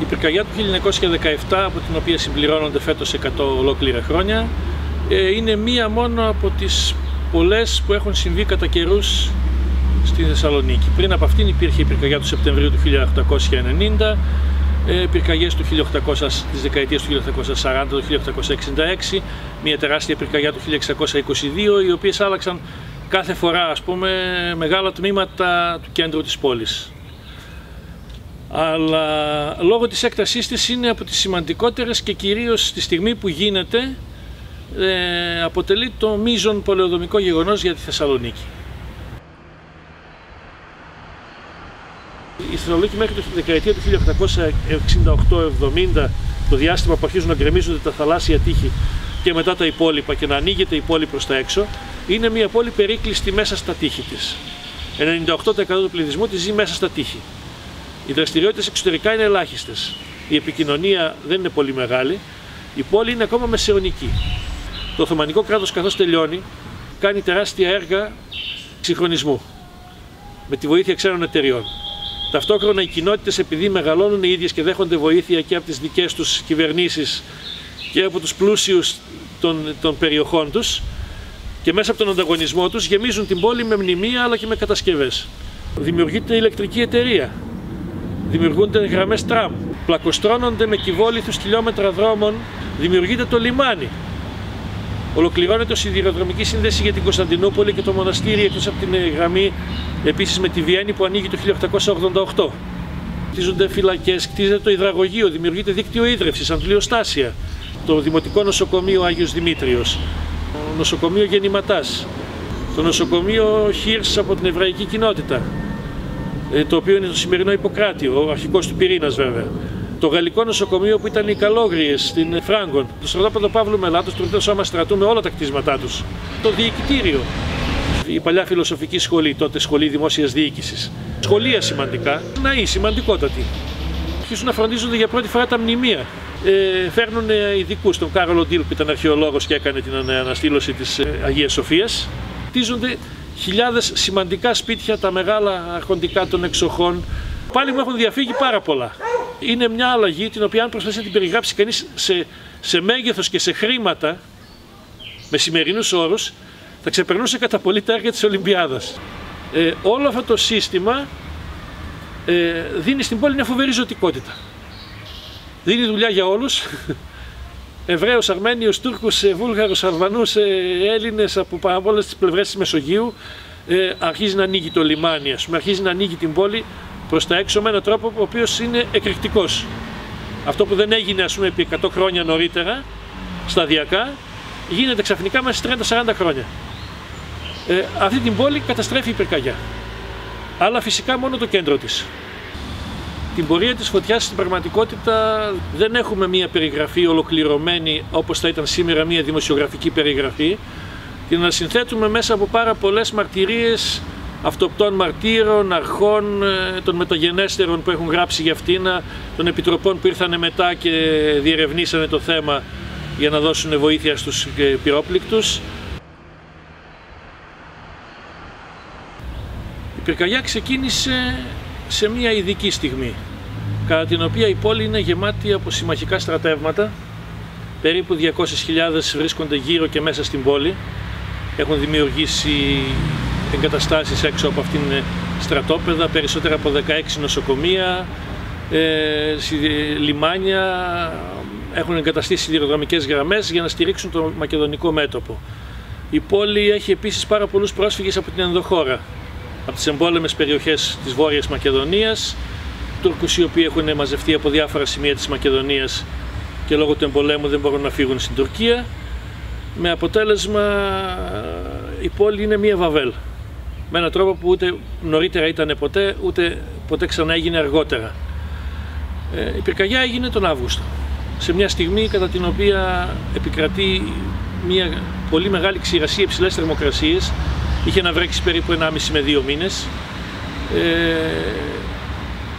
Η πυρκαγιά του 1917, από την οποία συμπληρώνονται φέτος 100 ολόκληρα χρόνια, είναι μία μόνο από τις πολλές που έχουν συμβεί κατά καιρούς στη Θεσσαλονίκη. Πριν από αυτήν υπήρχε η πυρκαγιά του Σεπτεμβρίου του 1890, πυρκαγιές της δεκαετίας του 1840, του 1866, μια τεράστια πυρκαγιά του 1622, οι οποίες άλλαξαν κάθε φορά, ας πούμε, μεγάλα τμήματα του κέντρου της πόλης. Αλλά λόγω της έκτασής της είναι από τις σημαντικότερες και κυρίως στη στιγμή που γίνεται αποτελεί το μείζον πολεοδομικό γεγονός για τη Θεσσαλονίκη. Η Θεσσαλονίκη μέχρι τη δεκαετία του 1868-70, το διάστημα που αρχίζουν να γκρεμίζονται τα θαλάσσια τείχη και μετά τα υπόλοιπα και να ανοίγεται η πόλη προς τα έξω, είναι μια πόλη περίκλειστη μέσα στα τείχη της. 98% του πληθυσμού της ζει μέσα στα τείχη. Οι δραστηριότητες εξωτερικά είναι ελάχιστες. Η επικοινωνία δεν είναι πολύ μεγάλη. Η πόλη είναι ακόμα μεσαιωνική. Το Οθωμανικό κράτος, καθώς τελειώνει, κάνει τεράστια έργα συγχρονισμού με τη βοήθεια ξένων εταιριών. Ταυτόχρονα οι κοινότητες, επειδή μεγαλώνουν οι ίδιες και δέχονται βοήθεια και από τις δικές τους κυβερνήσεις και από τους πλούσιους των περιοχών τους και μέσα από τον ανταγωνισμό τους, γεμίζουν την πόλη με μνημεία αλλά και με κατασκευές. Δημιουργείται ηλεκτρική εταιρεία, δημιουργούνται γραμμές τραμ, πλακοστρώνονται με κυβόλιθους χιλιόμετρα δρόμων, δημιουργείται το λιμάνι. Ολοκληρώνεται η σιδηροδρομική σύνδεση για την Κωνσταντινούπολη και το μοναστήρι, εκτός από την γραμμή επίσης με τη Βιέννη που ανοίγει το 1888. Κτίζονται φυλακές, κτίζεται το υδραγωγείο, δημιουργείται δίκτυο ίδρευσης, αντλιοστάσια, το Δημοτικό Νοσοκομείο Άγιος Δημήτριος, το νοσοκομείο Γεννηματάς, το νοσοκομείο Χίρς από την εβραϊκή κοινότητα, το οποίο είναι το σημερινό Ιπποκράτιο, ο αρχικός του πυρήνας βέβαια. Το γαλλικό νοσοκομείο που ήταν οι Καλόγριες στην Φράγκον, το στρατόπεδο Παύλου Μελάτος, το Τρίτο Σώμα Στρατού με όλα τα κτίσματά τους. Το διοικητήριο, η παλιά φιλοσοφική σχολή, τότε σχολή δημόσιας διοίκησης. Σχολεία σημαντικά, ναοί σημαντικότατοι. Αρχίζουν να φροντίζονται για πρώτη φορά τα μνημεία. Φέρνουν ειδικούς, τον Κάρολο Ντίλ που ήταν αρχαιολόγος και έκανε την αναστήλωση της Αγίας Σοφίας. Κτίζονται χιλιάδες σημαντικά σπίτια, τα μεγάλα αρχοντικά των εξοχών. Πάλι μου έχουν διαφύγει πάρα πολλά. Είναι μια αλλαγή την οποία αν προσπαθήσει να την περιγράψει κανείς σε μέγεθος και σε χρήματα, με σημερινούς όρους, θα ξεπερνούσε κατά πολύ τα έργα της Ολυμπιάδας. Όλο αυτό το σύστημα δίνει στην πόλη μια φοβερή ζωτικότητα. Δίνει δουλειά για όλους, Εβραίους, Αρμένιους, Τούρκους, Βούλγαρους, Αλβανούς, Έλληνες από όλες τις πλευρές της Μεσογείου. Αρχίζει να ανοίγει το λιμάνι, ας πούμε, αρχίζει να ανοίγει την πόλη προς τα έξω με έναν τρόπο ο οποίος είναι εκρηκτικός. Αυτό που δεν έγινε, ας πούμε, επί 100 χρόνια νωρίτερα, σταδιακά, γίνεται ξαφνικά μέσα στις 30-40 χρόνια. Αυτή την πόλη καταστρέφει η πυρκαγιά. Αλλά φυσικά μόνο το κέντρο της. Την πορεία της φωτιάς στην πραγματικότητα δεν έχουμε μία περιγραφή ολοκληρωμένη όπως θα ήταν σήμερα μία δημοσιογραφική περιγραφή. Την ανασυνθέτουμε μέσα από πάρα πολλές μαρτυρίες αυτοπτών μαρτύρων, αρχών, των μεταγενέστερων που έχουν γράψει για αυτήν, των επιτροπών που ήρθαν μετά και διερευνήσανε το θέμα για να δώσουν βοήθεια στους πυρόπληκτους. Η πυρκαγιά ξεκίνησε σε μια ειδική στιγμή, κατά την οποία η πόλη είναι γεμάτη από συμμαχικά στρατεύματα. Περίπου 200.000 βρίσκονται γύρω και μέσα στην πόλη. Έχουν δημιουργήσει εγκαταστάσεις έξω από αυτήν στρατόπεδα, περισσότερα από 16 νοσοκομεία, λιμάνια, έχουν εγκαταστήσει σιδηροδρομικές γραμμές για να στηρίξουν το μακεδονικό μέτωπο. Η πόλη έχει επίσης πάρα πολλούς πρόσφυγες από την ενδοχώρα, από τις εμπόλεμες περιοχές της Βόρειας Μακεδονίας, Τούρκους οι οποίοι έχουν μαζευτεί από διάφορα σημεία της Μακεδονίας και λόγω του εμπολέμου δεν μπορούν να φύγουν στην Τουρκία, με αποτέλεσμα η πόλη είναι μία Βαβέλ, με έναν τρόπο που ούτε νωρίτερα ήταν ποτέ, ούτε ποτέ ξανά έγινε αργότερα. Η πυρκαγιά έγινε τον Αύγουστο, σε μια στιγμή κατά την οποία επικρατεί μια πολύ μεγάλη ξηρασία, υψηλές θερμοκρασίες. Είχε να βρέξει περίπου 1,5 με 2 μήνες.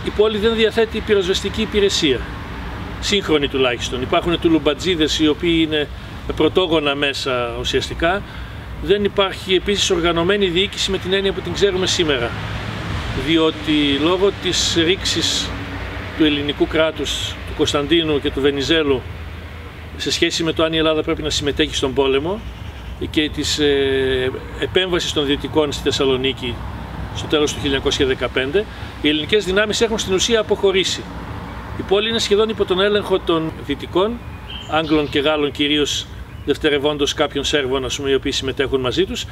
Η πόλη δεν διαθέτει πυροσβεστική υπηρεσία, σύγχρονη τουλάχιστον. Υπάρχουν τουλουμπατζίδες οι οποίοι είναι πρωτόγωνα μέσα ουσιαστικά. Δεν υπάρχει επίσης οργανωμένη διοίκηση με την έννοια που την ξέρουμε σήμερα, διότι λόγω της ρήξης του ελληνικού κράτους, του Κωνσταντίνου και του Βενιζέλου, σε σχέση με το αν η Ελλάδα πρέπει να συμμετέχει στον πόλεμο και της επέμβασης των Δυτικών στη Θεσσαλονίκη στο τέλος του 1915, οι ελληνικές δυνάμεις έχουν στην ουσία αποχωρήσει. Η πόλη είναι σχεδόν υπό τον έλεγχο των Δυτικών, Άγγλων και Γάλλων, κυρίως δευτερευόντως κάποιων Σέρβων, οι οποίοι συμμετέχουν μαζί τους.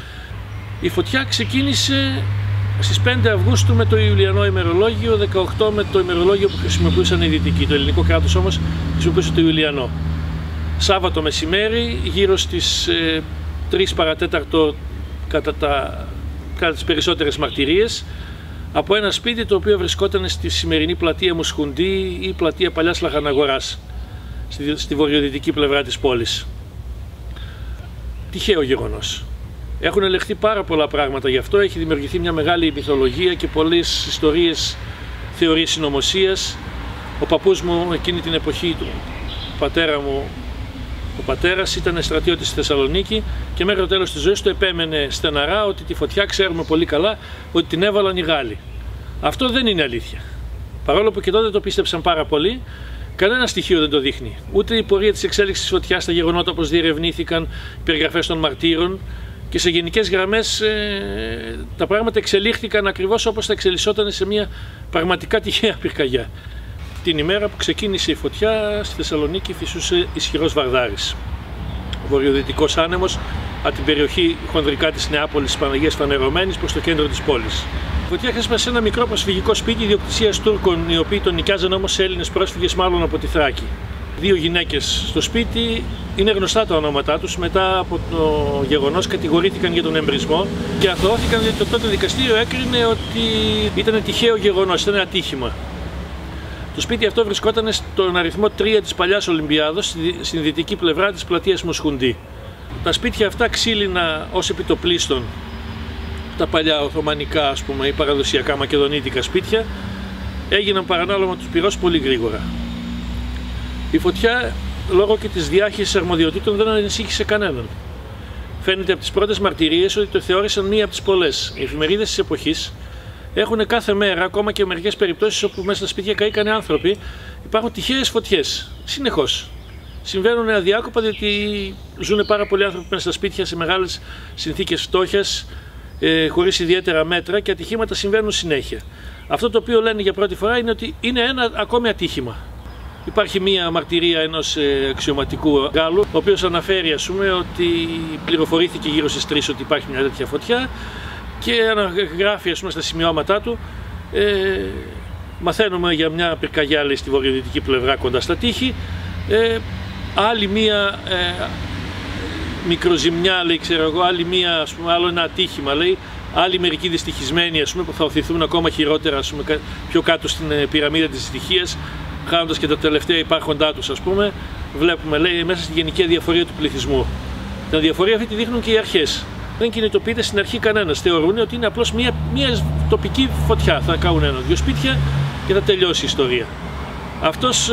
Η φωτιά ξεκίνησε στις 5 Αυγούστου με το Ιουλιανό ημερολόγιο, 18 με το ημερολόγιο που χρησιμοποιούσαν οι Δυτικοί. Το ελληνικό κράτος όμως χρησιμοποιούσε το Ιουλιανό. Σάββατο μεσημέρι, γύρω στις 3 παρατέταρτο κατά τις περισσότερες μαρτυρίες, από ένα σπίτι το οποίο βρισκόταν στη σημερινή πλατεία Μουσχουντή ή πλατεία Παλιάς Λαχαναγοράς, στη βορειοδυτική πλευρά της πόλης. Τυχαίο γεγονός. Έχουν ελεγχθεί πάρα πολλά πράγματα γι' αυτό, έχει δημιουργηθεί μια μεγάλη μυθολογία και πολλές ιστορίες, θεωρίες συνωμοσίας. Ο παππούς μου εκείνη την εποχή, του πατέρα μου, ο πατέρας ήταν στρατιώτης στη Θεσσαλονίκη και μέχρι το τέλος της ζωής του επέμενε στεναρά ότι τη φωτιά ξέρουμε πολύ καλά ότι την έβαλαν οι Γάλλοι. Αυτό δεν είναι αλήθεια. Παρόλο που και τότε το πίστεψαν πάρα πολύ, κανένα στοιχείο δεν το δείχνει. Ούτε η πορεία της εξέλιξης της φωτιάς, τα γεγονότα όπως διερευνήθηκαν, οι περιγραφές των μαρτύρων, και σε γενικές γραμμές τα πράγματα εξελίχθηκαν ακριβώς όπως θα εξελισσόταν σε μια πραγματικά τυχαία πυρκαγιά. Την ημέρα που ξεκίνησε η φωτιά στη Θεσσαλονίκη φυσούσε ισχυρός βαρδάρης. Ο βορειοδυτικός άνεμος από την περιοχή χονδρικά της Νεάπολης, της Παναγίας Φανερωμένης, προς το κέντρο της πόλης. Η φωτιά χέσπασε σε ένα μικρό προσφυγικό σπίτι ιδιοκτησίας Τούρκων, οι οποίοι τον νοικιάζαν όμως σε Έλληνες πρόσφυγες, μάλλον από τη Θράκη. 2 γυναίκες στο σπίτι, είναι γνωστά τα ονόματά τους, μετά από το γεγονός κατηγορήθηκαν για τον εμπρισμό και αθωώθηκαν, γιατί το τότε δικαστήριο έκρινε ότι ήταν τυχαίο γεγονός, ήταν ατύχημα. Το σπίτι αυτό βρισκόταν στον αριθμό 3 της παλιάς Ολυμπιάδος, στην δυτική πλευρά της πλατείας Μοσχουντή. Τα σπίτια αυτά ξύλινα ως επιτοπλίστων, τα παλιά οθωμανικά ή παραδοσιακά μακεδονίτικα σπίτια, έγιναν παρανάλωμα τους πυρός πολύ γρήγορα. Η φωτιά, λόγω και της διάχυσης αρμοδιοτήτων, δεν ανησύχησε κανέναν. Φαίνεται από τις πρώτες μαρτυρίες ότι το θεώρησαν μία από τις πολλές. Οι εφημερίδες της εποχής έχουν κάθε μέρα, ακόμα και μερικές περιπτώσεις όπου μέσα στα σπίτια καήκαν άνθρωποι, υπάρχουν τυχαίες φωτιές. Συνεχώς. Συμβαίνουν αδιάκοπα, διότι ζουν πάρα πολλοί άνθρωποι μέσα στα σπίτια σε μεγάλες συνθήκες φτώχειας, χωρίς ιδιαίτερα μέτρα, και ατυχήματα συμβαίνουν συνέχεια. Αυτό το οποίο λένε για πρώτη φορά είναι ότι είναι ένα ακόμη ατύχημα. Υπάρχει μία μαρτυρία ενός αξιωματικού Γάλλου, ο οποίος αναφέρει ότι πληροφορήθηκε γύρω στις 3 ότι υπάρχει μια τέτοια φωτιά και αναγράφει στα σημειώματά του, μαθαίνουμε για μια πυρκαγιά, λέει, στη βορειοδυτική πλευρά κοντά στα τείχη, άλλη μία μικροζημιά, λέει, άλλη μία, άλλο ένα ατύχημα, λέει, άλλοι μερικοί δυστυχισμένοι, που θα οθηθούν ακόμα χειρότερα, πιο κάτω στην πυραμίδα της δυστυχίας, χάνοντας και τα τελευταία υπάρχοντά τους, βλέπουμε, λέει, μέσα στη γενική αδιαφορία του πληθυσμού. Την αδιαφορία αυτή τη δείχνουν και οι αρχές. Δεν κινητοποιείται στην αρχή κανένας. Θεωρούν ότι είναι απλώς μια τοπική φωτιά. Θα κάνουν 1-2 σπίτια και θα τελειώσει η ιστορία. Αυτός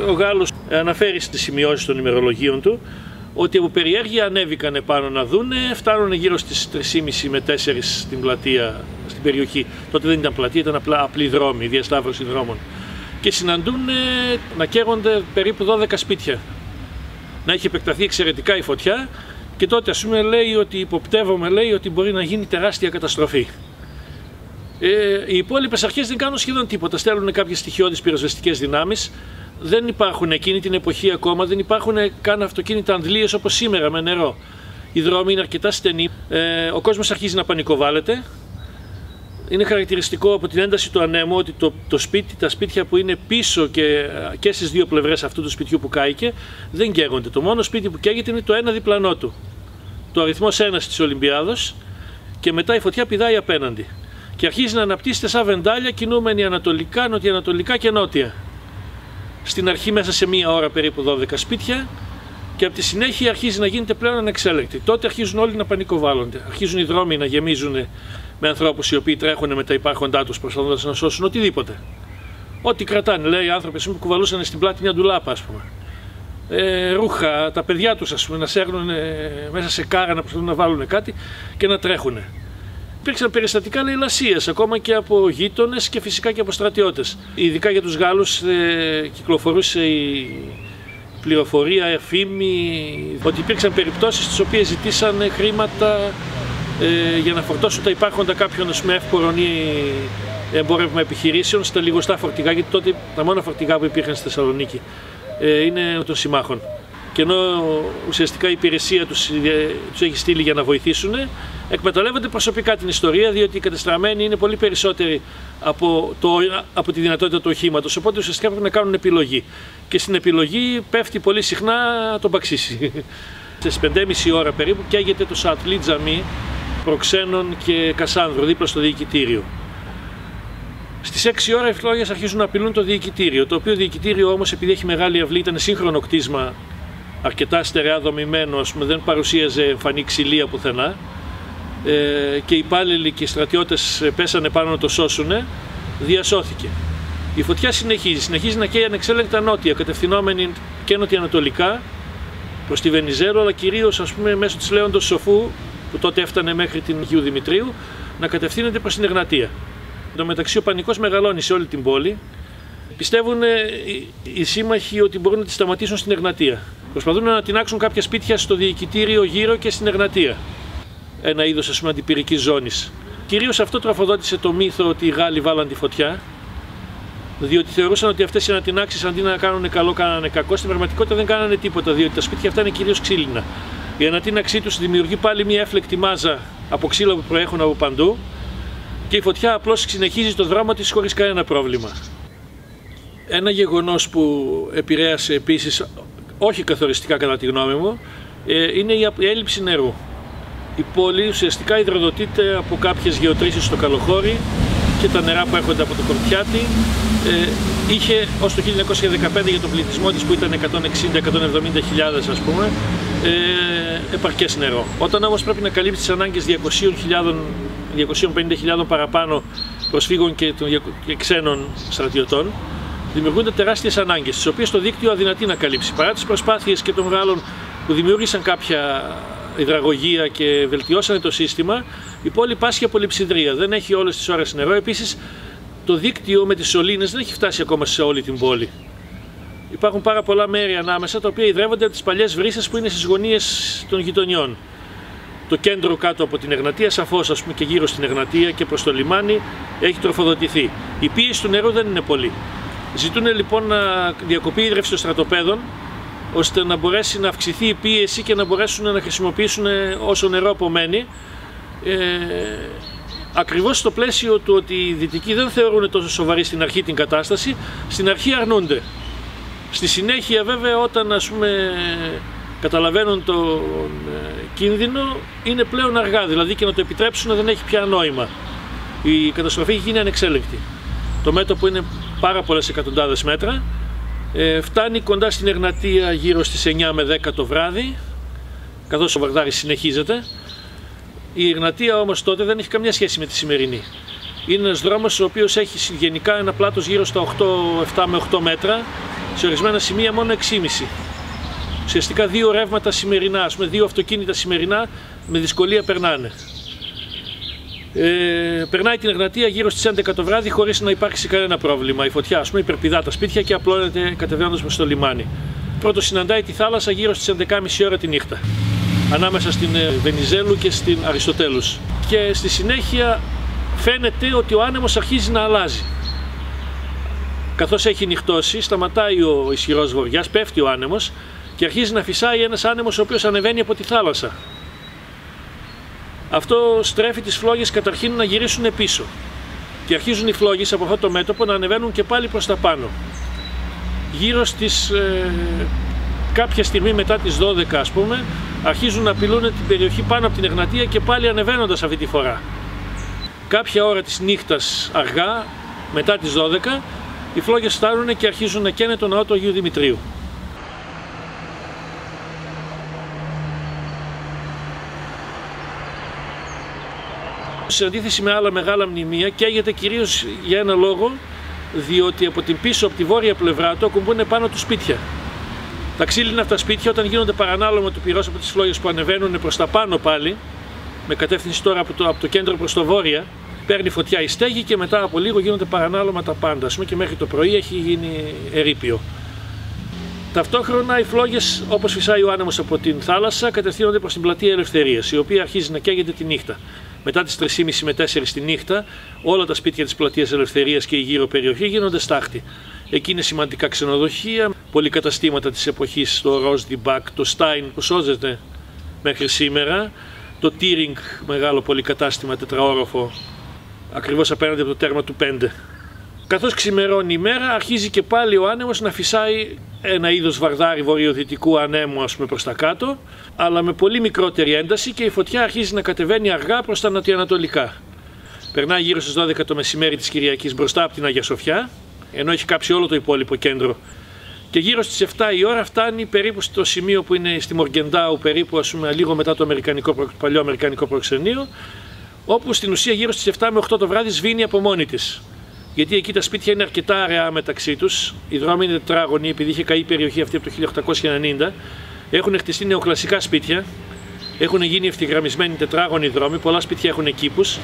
ο Γάλλος αναφέρει στις σημειώσεις των ημερολογίων του ότι από περιέργεια ανέβηκαν πάνω να δούνε, φτάνουν γύρω στις 3,5 με 4 στην πλατεία, στην περιοχή. Τότε δεν ήταν πλατεία, ήταν απλά απλή δρόμοι, διασταύρωση δρόμων. Και συναντούν να καίγονται περίπου 12 σπίτια. Να έχει επεκταθεί εξαιρετικά η φωτιά και τότε, λέει ότι υποπτεύομαι, λέει, ότι μπορεί να γίνει τεράστια καταστροφή. Οι υπόλοιπες αρχές δεν κάνουν σχεδόν τίποτα. Στέλνουν κάποιες στοιχειώδεις πυροσβεστικές δυνάμεις. Δεν υπάρχουν εκείνη την εποχή ακόμα, δεν υπάρχουν καν αυτοκίνητα αντλίες όπως σήμερα με νερό. Οι δρόμοι είναι αρκετά στενοί. Ο κόσμος αρχίζει να πανικοβάλλεται. Είναι χαρακτηριστικό από την ένταση του ανέμου ότι τα σπίτια που είναι πίσω και στις 2 πλευρές αυτού του σπιτιού που κάηκε δεν καίγονται. Το μόνο σπίτι που καίγεται είναι το ένα διπλανό του. Το αριθμός 1 της Ολυμπιάδος, και μετά η φωτιά πηδάει απέναντι. Και αρχίζει να αναπτύσσεται σαν βεντάλια, κινούμενη ανατολικά, νοτιοανατολικά και νότια. Στην αρχή μέσα σε 1 ώρα περίπου 12 σπίτια, και από τη συνέχεια αρχίζει να γίνεται πλέον ανεξέλεκτη. Τότε αρχίζουν όλοι να πανικοβάλλονται. Αρχίζουν οι δρόμοι να γεμίζουν με ανθρώπους οι οποίοι τρέχουν με τα υπάρχοντά τους προσπαθώντας να σώσουν οτιδήποτε. Ό,τι κρατάνε, λέει, οι άνθρωποι που κουβαλούσαν στην πλάτη μια ντουλάπα, ρούχα, τα παιδιά τους, να σέρνουν μέσα σε κάρα, να προσπαθούν να βάλουν κάτι και να τρέχουν. Υπήρξαν περιστατικά λαιλασίας, ακόμα και από γείτονες και φυσικά και από στρατιώτες. Ειδικά για τους Γάλλους κυκλοφορούσε η πληροφορία, φήμη, ότι υπήρξαν περιπτώσεις στις οποίες ζητήσαν χρήματα για να φορτώσουν τα υπάρχοντα κάποιων εύπορων ή εμπόρευμα επιχειρήσεων στα λιγοστά φορτηγά, γιατί τότε τα μόνα φορτηγά που υπήρχαν στη Θεσσαλονίκη είναι των συμμάχων. Και ενώ ουσιαστικά η υπηρεσία τους έχει στείλει για να βοηθήσουν, εκμεταλλεύονται προσωπικά την ιστορία, διότι οι κατεστραμμένοι είναι πολύ περισσότεροι από τη δυνατότητα του οχήματος. Οπότε ουσιαστικά πρέπει να κάνουν επιλογή. Και στην επιλογή πέφτει πολύ συχνά το μπαξίσι. Στις 5:30 ώρα περίπου καίγεται το Σατλί Τζαμί Προξένων και Κασάνδρου, δίπλα στο διοικητήριο. Στις 6 ώρα οι φλόγες αρχίζουν να απειλούν το διοικητήριο, το οποίο διοικητήριο όμως, επειδή έχει μεγάλη αυλή, ήταν σύγχρονο κτίσμα, αρκετά στερεά δομημένο, δεν παρουσίαζε εμφανή ξυλία πουθενά, και οι υπάλληλοι και οι στρατιώτες πέσανε πάνω να το σώσουν, διασώθηκε. Η φωτιά συνεχίζει να καίει ανεξέλεγκτα νότια, κατευθυνόμενη και νοτιοανατολικά προς τη Βενιζέλο, αλλά κυρίως μέσω της Λέοντος Σοφού, που τότε έφτανε μέχρι την Αγίου Δημητρίου, να κατευθύνεται προς την Εγνατία. Εν τω μεταξύ ο πανικός μεγαλώνει σε όλη την πόλη. Πιστεύουν οι σύμμαχοι ότι μπορούν να τη σταματήσουν στην Εγνατία. Προσπαθούν να ανατινάξουν κάποια σπίτια στο διοικητήριο γύρω και στην Εγνατία. Ένα είδος αντιπυρικής ζώνης. Κυρίως αυτό τροφοδότησε το μύθο ότι οι Γάλλοι βάλαν τη φωτιά, διότι θεωρούσαν ότι αυτές οι ανατινάξεις αντί να κάνουν καλό, κάνανε κακό. Στην πραγματικότητα δεν κάνανε τίποτα, διότι τα σπίτια αυτά είναι κυρίως ξύλινα. Η ανατίναξή τους δημιουργεί πάλι μια έφλεκτη μάζα από ξύλα που προέχουν από παντού και η φωτιά απλώς συνεχίζει το δρόμο της χωρίς κανένα πρόβλημα. Ένα γεγονός που επηρέασε επίσης, όχι καθοριστικά κατά τη γνώμη μου, είναι η έλλειψη νερού. Η πόλη ουσιαστικά υδροδοτείται από κάποιες γεωτρήσεις στο Καλοχώρι και τα νερά που έρχονται από το Κορτιάτι. Είχε ως το 1915 για τον πληθυσμό της, που ήταν 160-170 χιλιάδες ας πούμε, επαρκές νερό. Όταν όμως πρέπει να καλύψει τις ανάγκες 250.000 παραπάνω προσφύγων και ξένων στρατιωτών, δημιουργούνται τεράστιες ανάγκες, τις οποίες το δίκτυο αδυνατεί να καλύψει. Παρά τις προσπάθειες και των Γάλλων που δημιούργησαν κάποια υδραγωγεία και βελτιώσανε το σύστημα, η πόλη πάσχει από λειψιδρία. Δεν έχει όλες τις ώρες νερό. Επίσης, το δίκτυο με τις σωλήνες δεν έχει φτάσει ακόμα σε όλη την πόλη. Υπάρχουν πάρα πολλά μέρη ανάμεσα, τα οποία ιδρεύονται από τις παλιές βρύσες που είναι στις γωνίες των γειτονιών. Το κέντρο κάτω από την Εγνατία, σαφώς και γύρω στην Εγνατία και προς το λιμάνι, έχει τροφοδοτηθεί. Η πίεση του νερού δεν είναι πολύ. Ζητούν λοιπόν να διακοπεί η ίδρυυση των στρατοπέδων, ώστε να μπορέσει να αυξηθεί η πίεση και να μπορέσουν να χρησιμοποιήσουν όσο νερό απομένει. Ακριβώς στο πλαίσιο του ότι οι Δυτικοί δεν θεωρούν τόσο σοβαρή στην αρχή την κατάσταση, στην αρχή αρνούνται. Στη συνέχεια βέβαια, όταν καταλαβαίνουν τον κίνδυνο, είναι πλέον αργά, δηλαδή και να το επιτρέψουν δεν έχει πια νόημα. Η καταστροφή έχει γίνει ανεξέλεγκτη. Το μέτωπο είναι πάρα πολλές εκατοντάδες μέτρα, φτάνει κοντά στην Εγνατία γύρω στις 9 με 10 το βράδυ, καθώς ο Βαγδάρης συνεχίζεται. Η Εγνατία όμως τότε δεν έχει καμιά σχέση με τη σημερινή. Είναι ένας δρόμος ο οποίος έχει γενικά ένα πλάτος γύρω στα 7 με 8 μέτρα, σε ορισμένα σημεία μόνο 6,5. Ουσιαστικά 2 ρεύματα σημερινά, 2 αυτοκίνητα σημερινά με δυσκολία περνάνε. Περνάει την Εγνατία γύρω στις 11 το βράδυ χωρίς να υπάρξει κανένα πρόβλημα. Η φωτιά υπερπηδά τα σπίτια και απλώνεται κατεβαίνοντας προς το λιμάνι. Πρώτο συναντάει τη θάλασσα γύρω στις 11.30 ώρα τη νύχτα, ανάμεσα στην Βενιζέλου και στην Αριστοτέλους. Και στη συνέχεια φαίνεται ότι ο άνεμος αρχίζει να αλλάζει. Καθώς έχει νυχτώσει, σταματάει ο ισχυρός βοριάς, πέφτει ο άνεμος και αρχίζει να φυσάει ένας άνεμος ο οποίος ανεβαίνει από τη θάλασσα. Αυτό στρέφει τις φλόγες καταρχήν να γυρίσουν πίσω και αρχίζουν οι φλόγες από αυτό το μέτωπο να ανεβαίνουν και πάλι προς τα πάνω. Γύρω στις κάποια στιγμή μετά τις 12 ας πούμε, αρχίζουν να απειλούν την περιοχή πάνω από την Εγνατία και πάλι ανεβαίνοντας αυτή τη φορά. Κάποια ώρα της νύχτας αργά, μετά τις 12, οι φλόγες φτάνουν και αρχίζουν να καίνε το ναό του Αγίου Δημητρίου. Σε αντίθεση με άλλα μεγάλα μνημεία, καίγεται κυρίως για ένα λόγο, διότι από την πίσω, από τη βόρεια πλευρά του, ακουμπούν πάνω του σπίτια. Τα ξύλινα αυτά σπίτια, όταν γίνονται παρανάλωμα του πυρός από τις φλόγες που ανεβαίνουν προς τα πάνω πάλι, με κατεύθυνση τώρα από το κέντρο προς το βόρεια, παίρνει φωτιά η στέγη και μετά από λίγο γίνονται παρανάλωμα τα πάντα, και μέχρι το πρωί έχει γίνει ερείπιο. Ταυτόχρονα οι φλόγες, όπως φυσάει ο άνεμος από την θάλασσα, κατευθύνονται προς την πλατεία Ελευθερίας, η οποία αρχίζει να καίγεται τη νύχτα. Μετά τις 3:30 με 4 τη νύχτα, όλα τα σπίτια της πλατείας Ελευθερίας και η γύρω περιοχή γίνονται στάχτη. Εκεί είναι σημαντικά ξενοδοχεία, πολυκαταστήματα της εποχής, το Ροσδιμπακ, το Stein που σώζεται μέχρι σήμερα, το Τίρινγκ, μεγάλο πολυκατάστημα τετραόροφο, ακριβώς απέναντι από το τέρμα του 5. Καθώς ξημερώνει η μέρα, αρχίζει και πάλι ο άνεμος να φυσάει ένα είδος βαρδάρι βορειοδυτικού ανέμου, προς τα κάτω, αλλά με πολύ μικρότερη ένταση, και η φωτιά αρχίζει να κατεβαίνει αργά προς τα νοτιοανατολικά. Περνάει γύρω στις 12 το μεσημέρι της Κυριακής μπροστά από την Αγία Σοφιά, ενώ έχει κάψει όλο το υπόλοιπο κέντρο. Και γύρω στις 7 η ώρα φτάνει περίπου στο σημείο που είναι στη Μοργεντάου, περίπου λίγο μετά το παλιό αμερικανικό προξενείο, όπου στην ουσία γύρω στις 7 με 8 το βράδυ σβήνει από μόνη της. Γιατί εκεί τα σπίτια είναι αρκετά αραιά μεταξύ τους, οι δρόμοι είναι τετράγωνοι, επειδή είχε καεί η περιοχή αυτή από το 1890, έχουν χτιστεί νεοκλασικά σπίτια, έχουν γίνει ευθυγραμμισμένοι τετράγωνοι δρόμοι, πολλά σπίτια έχουν κήπους,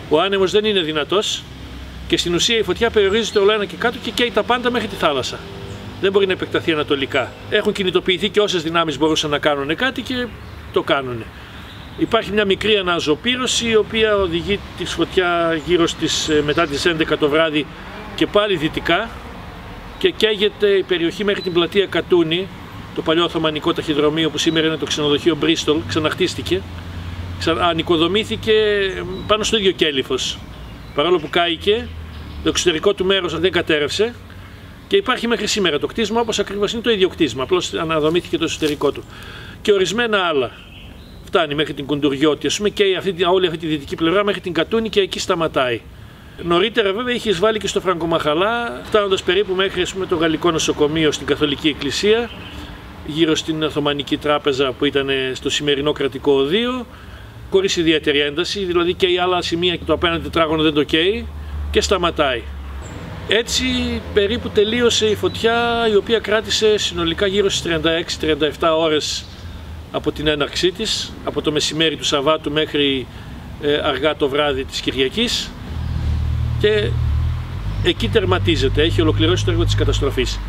ο άνεμος δεν είναι δυνατός και στην ουσία η φωτιά περιορίζεται όλο ένα και κάτω και καίει τα πάντα μέχρι τη θάλασσα. Δεν μπορεί να επεκταθεί ανατολικά. Έχουν κινητοποιηθεί και όσες δυνάμεις μπορούσαν να κάνουν κάτι και το κάνουν. Υπάρχει μια μικρή αναζωπήρωση, η οποία οδηγεί τη φωτιά γύρω μετά τις 11 το βράδυ και πάλι δυτικά, και καίγεται η περιοχή μέχρι την πλατεία Κατούνη, το παλιό Οθωμανικό ταχυδρομείο που σήμερα είναι το ξενοδοχείο Μπρίστολ, ξαναχτίστηκε, ανοικοδομήθηκε πάνω στο ίδιο κέλυφος. Παρόλο που κάηκε, το εξωτερικό του μέρος δεν κατέρευσε και υπάρχει μέχρι σήμερα το κτίσμα, όπως ακριβώς είναι το ίδιο κτίσμα, απλώς αναδομήθηκε το εσωτερικό του. Και ορισμένα άλλα. Φτάνει μέχρι την Κουντουριώτη, και όλη αυτή τη δυτική πλευρά μέχρι την Κατούνη, και εκεί σταματάει. Νωρίτερα βέβαια είχε εισβάλει και στο Φραγκομαχαλά, φτάνοντας περίπου μέχρι το Γαλλικό Νοσοκομείο στην Καθολική Εκκλησία, γύρω στην Οθωμανική Τράπεζα που ήταν στο σημερινό κρατικό οδείο, χωρίς ιδιαίτερη ένταση, δηλαδή και οι άλλα σημεία, το απέναντι τετράγωνο δεν το καίει και σταματάει. Έτσι περίπου τελείωσε η φωτιά, η οποία κράτησε συνολικά γύρω στις 36-37 ώρες από την έναρξή της, από το μεσημέρι του Σαββάτου μέχρι αργά το βράδυ της Κυριακής, και εκεί τερματίζεται, έχει ολοκληρώσει το έργο της καταστροφής.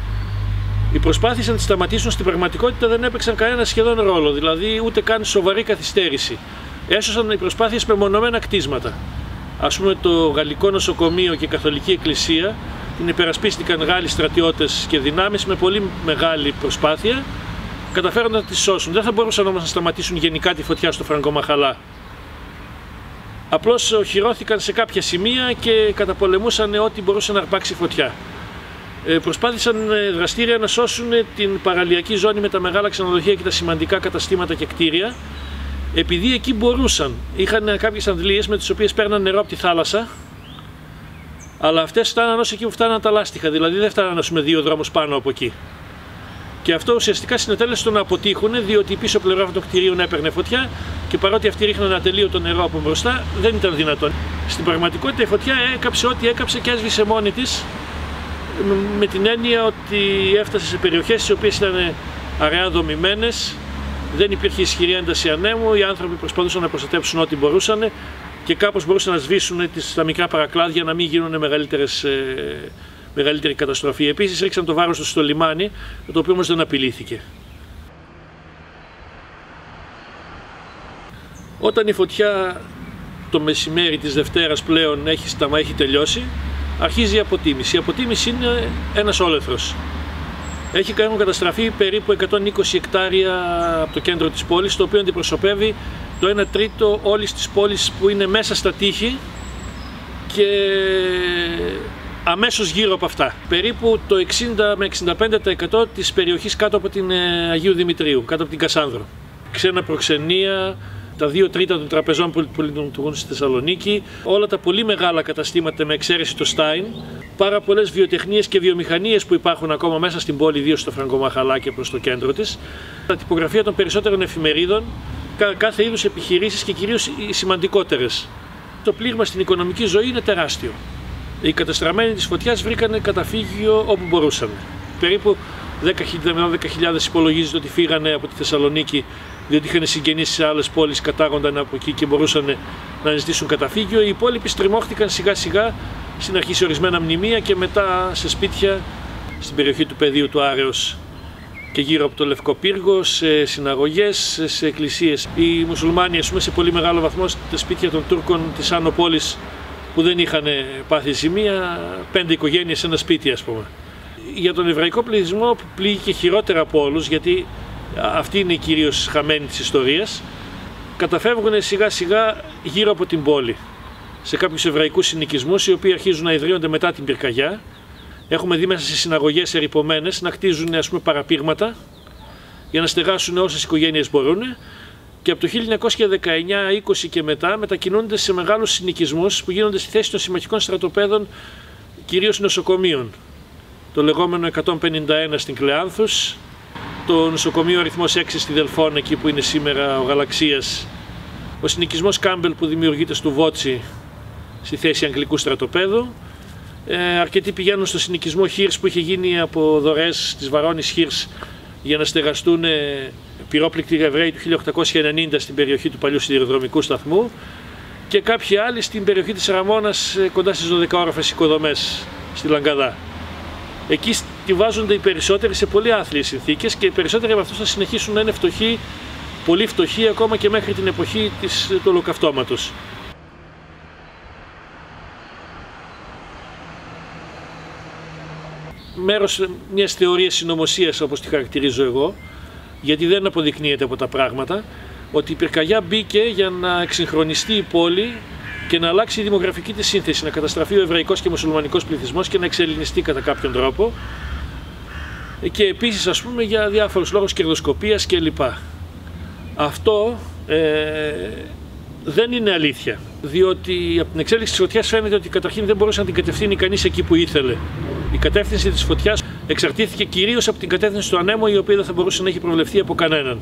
Οι προσπάθειες να τη σταματήσουν στην πραγματικότητα δεν έπαιξαν κανένα σχεδόν ρόλο, δηλαδή ούτε καν σοβαρή καθυστέρηση. Έσωσαν οι προσπάθειες με μονομένα κτίσματα. Το Γαλλικό Νοσοκομείο και η Καθολική Εκκλησία την υπερασπίστηκαν Γάλλοι στρατιώτες και δυνάμεις με πολύ μεγάλη προσπάθεια, καταφέρουν να τη σώσουν. Δεν θα μπορούσαν όμως να σταματήσουν γενικά τη φωτιά στο Φραγκομαχαλά. Απλώς οχυρώθηκαν σε κάποια σημεία και καταπολεμούσαν ό,τι μπορούσε να αρπάξει φωτιά. Προσπάθησαν δραστήρια να σώσουν την παραλιακή ζώνη με τα μεγάλα ξενοδοχεία και τα σημαντικά καταστήματα και κτίρια, επειδή εκεί μπορούσαν. Είχαν κάποιες αντλίες με τις οποίες παίρναν νερό από τη θάλασσα, αλλά αυτές φτάναν ως εκεί που φτάναν τα λάστιχα, δηλαδή δεν φτάναν με 2 δρόμους πάνω από εκεί. Και αυτό ουσιαστικά συνετέλεσε στο να αποτύχουν, διότι η πίσω πλευρά των κτηρίων έπαιρνε φωτιά και παρότι αυτοί ρίχναν ατελείωτο νερό από μπροστά, δεν ήταν δυνατόν. Στην πραγματικότητα η φωτιά έκαψε ό,τι έκαψε και έσβησε μόνη της, με την έννοια ότι έφτασε σε περιοχές οι οποίες ήταν αραιά δομημένες, δεν υπήρχε ισχυρή ένταση ανέμου, οι άνθρωποι προσπαθούσαν να προστατεύσουν ό,τι μπορούσαν και κάπως μπορούσαν να σβήσουν τα μικρά παρακλάδια, να μην γίνουν μεγαλύτερη καταστροφή. Επίσης ρίξαν το βάρος τους στο λιμάνι, το οποίο όμως δεν απειλήθηκε. Όταν η φωτιά το μεσημέρι της Δευτέρας πλέον έχει τελειώσει, αρχίζει η αποτίμηση. Η αποτίμηση είναι ένας όλεθρος. Έχουν καταστραφεί περίπου 120 εκτάρια από το κέντρο της πόλης, το οποίο αντιπροσωπεύει το 1 τρίτο όλης της πόλης που είναι μέσα στα τείχη και αμέσως γύρω από αυτά. Περίπου το 60 με 65% της περιοχής κάτω από την Αγίου Δημητρίου, κάτω από την Κασάνδρο. Ξένα προξενία, τα 2 τρίτα των τραπεζών που λειτουργούν στη Θεσσαλονίκη, όλα τα πολύ μεγάλα καταστήματα με εξαίρεση το Stein, πάρα πολλές βιοτεχνίες και βιομηχανίες που υπάρχουν ακόμα μέσα στην πόλη, ιδίως στο Φραγκομαχαλά και προς το κέντρο της, τα τυπογραφία των περισσότερων εφημερίδων, κάθε είδους επιχειρήσεις και κυρίως οι σημαντικότερες. Το πλήγμα στην οικονομική ζωή είναι τεράστιο. Οι κατεστραμμένοι της φωτιάς βρήκαν καταφύγιο όπου μπορούσαν. Περίπου 10.000 υπολογίζεται ότι φύγανε από τη Θεσσαλονίκη διότι είχαν συγγενείς σε άλλες πόλεις, κατάγονταν από εκεί και μπορούσαν να αναζητήσουν καταφύγιο. Οι υπόλοιποι στριμώχτηκαν σιγά σιγά, στην αρχή σε ορισμένα μνημεία και μετά σε σπίτια στην περιοχή του πεδίου του Άρεως και γύρω από το Λευκό Πύργο, σε συναγωγές, σε εκκλησίες. Οι μουσουλμάνοι, ας πούμε, σε πολύ μεγάλο βαθμό στα σπίτια των Τούρκων της Άνω Πόλης που δεν είχαν πάθει ζημία, 5 οικογένειες σε ένα σπίτι, ας πούμε. Για τον εβραϊκό πληθυσμό που πλήγηκε χειρότερα από όλους, γιατί αυτοί είναι οι κυρίως χαμένοι της ιστορίας, καταφεύγουν σιγά σιγά γύρω από την πόλη σε κάποιους εβραϊκούς συνοικισμούς, οι οποίοι αρχίζουν να ιδρύονται μετά την πυρκαγιά. Έχουμε δει μέσα σε συναγωγές ερειπωμένες να χτίζουν, ας πούμε, παραπήγματα για να στεγάσουν όσες οικογένειες μπορούν, και από το 1919-20 και μετά μετακινούνται σε μεγάλους συνοικισμούς που γίνονται στη θέση των συμμαχικών στρατοπέδων, κυρίως νοσοκομείων. Το λεγόμενο 151 στην Κλεάνθους, το νοσοκομείο αριθμός 6 στη Δελφών, εκεί που είναι σήμερα ο Γαλαξίας, ο συνοικισμός Κάμπελ που δημιουργείται στο Βότσι στη θέση αγγλικού στρατοπέδου. Αρκετοί πηγαίνουν στο συνοικισμό Χίρς που είχε γίνει από δωρεές της Βαρώνης Χίρς για να στεγαστούν πυρόπληκτοι Εβραίοι του 1890 στην περιοχή του παλιού σιδηροδρομικού σταθμού, και κάποιοι άλλοι στην περιοχή της Ραμώνας κοντά στις 12όροφες οικοδομές στη Λαγκαδά. Εκεί στιβάζονται οι περισσότεροι σε πολύ άθλιες συνθήκες και οι περισσότεροι από αυτούς θα συνεχίσουν να είναι φτωχοί, πολύ φτωχοί ακόμα και μέχρι την εποχή του Ολοκαυτώματος. Μέρος μιας θεωρίας συνωμοσίας, όπως τη χαρακτηρίζω εγώ, γιατί δεν αποδεικνύεται από τα πράγματα, ότι η πυρκαγιά μπήκε για να εξυγχρονιστεί η πόλη και να αλλάξει η δημογραφική της σύνθεση, να καταστραφεί ο εβραϊκός και μουσουλμανικός πληθυσμός και να εξελληνιστεί κατά κάποιον τρόπο, και επίσης, ας πούμε, για διάφορους λόγους κερδοσκοπίας κλπ. Αυτό δεν είναι αλήθεια, διότι από την εξέλιξη της φωτιάς φαίνεται ότι καταρχήν δεν μπορούσε να την κατευθύνει κανείς εκεί που ήθελε. Η κατεύθυνση της φωτιάς εξαρτήθηκε κυρίως από την κατεύθυνση του ανέμου, η οποία δεν θα μπορούσε να έχει προβλεφθεί από κανέναν.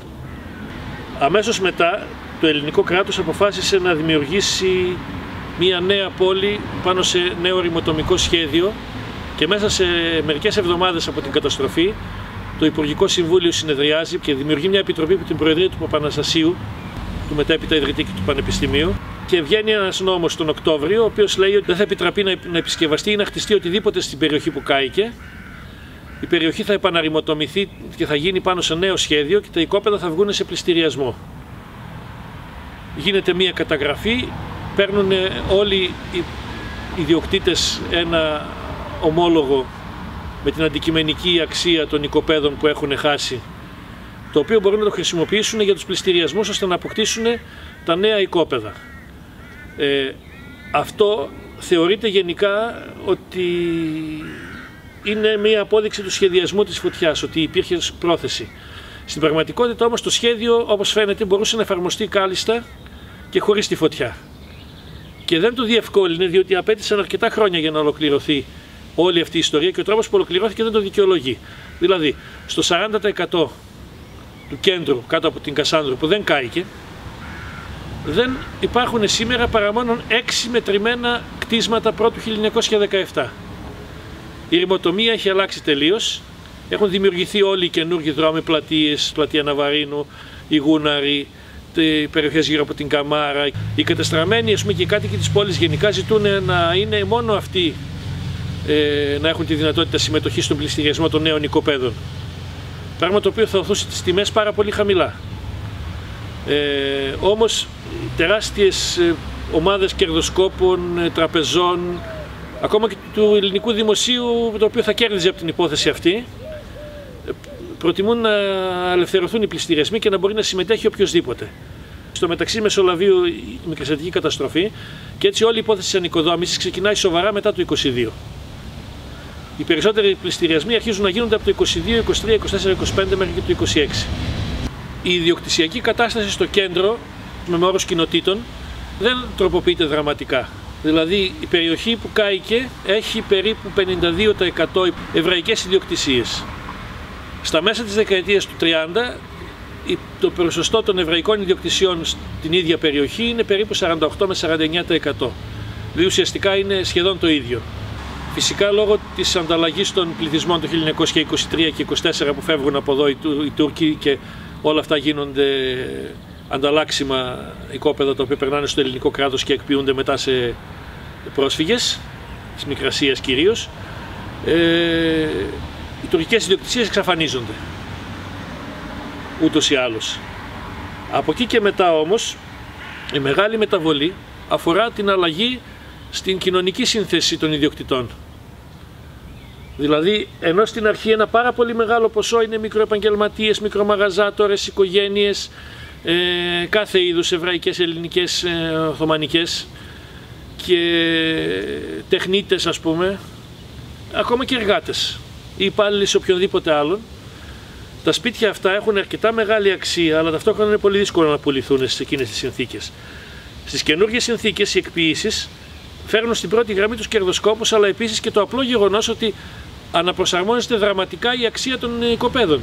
Αμέσως μετά, το ελληνικό κράτος αποφάσισε να δημιουργήσει μια νέα πόλη πάνω σε νέο ρημοτομικό σχέδιο, και μέσα σε μερικές εβδομάδες από την καταστροφή το Υπουργικό Συμβούλιο συνεδριάζει και δημιουργεί μια επιτροπή από την Προεδρία του Παπαναστασίου, του μετέπειτα ιδρυτή του Πανεπιστημίου, και βγαίνει ένας νόμος τον Οκτώβριο, ο οποίος λέει ότι δεν θα επιτραπεί να επισκευαστεί ή να χτιστεί οτιδήποτε στην περιοχή που κάηκε. Η περιοχή θα επαναρρημοτομηθεί και θα γίνει πάνω σε νέο σχέδιο και τα οικόπεδα θα βγουν σε πληστηριασμό. Γίνεται μια καταγραφή, παίρνουν όλοι οι ιδιοκτήτες ένα ομόλογο με την αντικειμενική αξία των οικοπαίδων που έχουν χάσει, το οποίο μπορούν να το χρησιμοποιήσουν για τους πληστηριασμούς ώστε να αποκτήσουν τα νέα οικόπεδα. Αυτό θεωρείται γενικά ότι είναι μια απόδειξη του σχεδιασμού της φωτιάς, ότι υπήρχε πρόθεση. Στην πραγματικότητα όμως το σχέδιο, όπως φαίνεται, μπορούσε να εφαρμοστεί κάλλιστα και χωρίς τη φωτιά. Και δεν το διευκόλυνε, διότι απέτησαν αρκετά χρόνια για να ολοκληρωθεί όλη αυτή η ιστορία, και ο τρόπος που ολοκληρώθηκε δεν το δικαιολογεί. Δηλαδή, στο 40% του κέντρου κάτω από την Κασάνδρου που δεν κάηκε, δεν υπάρχουν σήμερα παρά μόνο 6 μετρημένα κτίσματα πρώτου 1917. Η ρημοτομία έχει αλλάξει τελείως. Έχουν δημιουργηθεί όλοι οι καινούργιοι δρόμοι, πλατείες, πλατεία Ναβαρίνου, η Γούναρη, οι περιοχές γύρω από την Καμάρα. Οι κατεστραμμένοι, ας πούμε, και οι κάτοικοι της πόλης γενικά ζητούν να είναι μόνο αυτοί να έχουν τη δυνατότητα συμμετοχής στον πληστηριασμό των νέων οικοπαίδων. Πράγμα το οποίο θα οθούσε τις τιμές πάρα πολύ χαμηλά. Όμως τεράστιες ομάδες κερδοσκόπων, τραπεζών, ακόμα και του ελληνικού δημοσίου, το οποίο θα κέρδιζε από την υπόθεση αυτή, προτιμούν να ελευθερωθούν οι πληστηριασμοί και να μπορεί να συμμετέχει οποιοδήποτε. Στο μεταξύ μεσολαβεί η μικρασιατική καταστροφή και έτσι όλη η υπόθεση της ανοικοδόμησης ξεκινάει σοβαρά μετά το 22. Οι περισσότεροι πληστηριασμοί αρχίζουν να γίνονται από το 22, 23, 24, 25 μέχρι και το 26. Η ιδιοκτησιακή κατάσταση στο κέντρο, με όρους κοινοτήτων, δεν τροποποιείται δραματικά. Δηλαδή η περιοχή που κάηκε έχει περίπου 52% εβραϊκές ιδιοκτησίες. Στα μέσα της δεκαετίας του 30 το ποσοστό των εβραϊκών ιδιοκτησιών στην ίδια περιοχή είναι περίπου 48 με 49%. Δηλαδή ουσιαστικά είναι σχεδόν το ίδιο. Φυσικά λόγω της ανταλλαγής των πληθυσμών το 1923 και 1924 που φεύγουν από εδώ οι Τούρκοι και Όλα αυτά γίνονται ανταλλάξιμα οικόπεδα τα οποία περνάνε στο ελληνικό κράτος και εκποιούνται μετά σε πρόσφυγες, της Μικρασίας κυρίως. Οι τουρκικές ιδιοκτησίες εξαφανίζονται, ούτως ή άλλως. Από εκεί και μετά όμως, η μεγάλη μεταβολή αφορά την αλλαγή στην κοινωνική σύνθεση των ιδιοκτητών. Δηλαδή, ενώ στην αρχή ένα πάρα πολύ μεγάλο ποσό είναι μικροεπαγγελματίες, μικρομαγαζάτορες, οικογένειες, κάθε είδους, εβραϊκές, ελληνικές, οθωμανικές και τεχνίτες, ας πούμε, ακόμα και εργάτες ή υπάλληλοι σε οποιονδήποτε άλλον, τα σπίτια αυτά έχουν αρκετά μεγάλη αξία, αλλά ταυτόχρονα είναι πολύ δύσκολο να πουληθούν σε εκείνες τις συνθήκες. Στις καινούργιες συνθήκες, οι εκποίησεις φέρνουν στην πρώτη γραμμή τους κερδοσκόπους, αλλά επίσης και το απλό γεγονός ότι αναπροσαρμόζεται δραματικά η αξία των οικοπαίδων.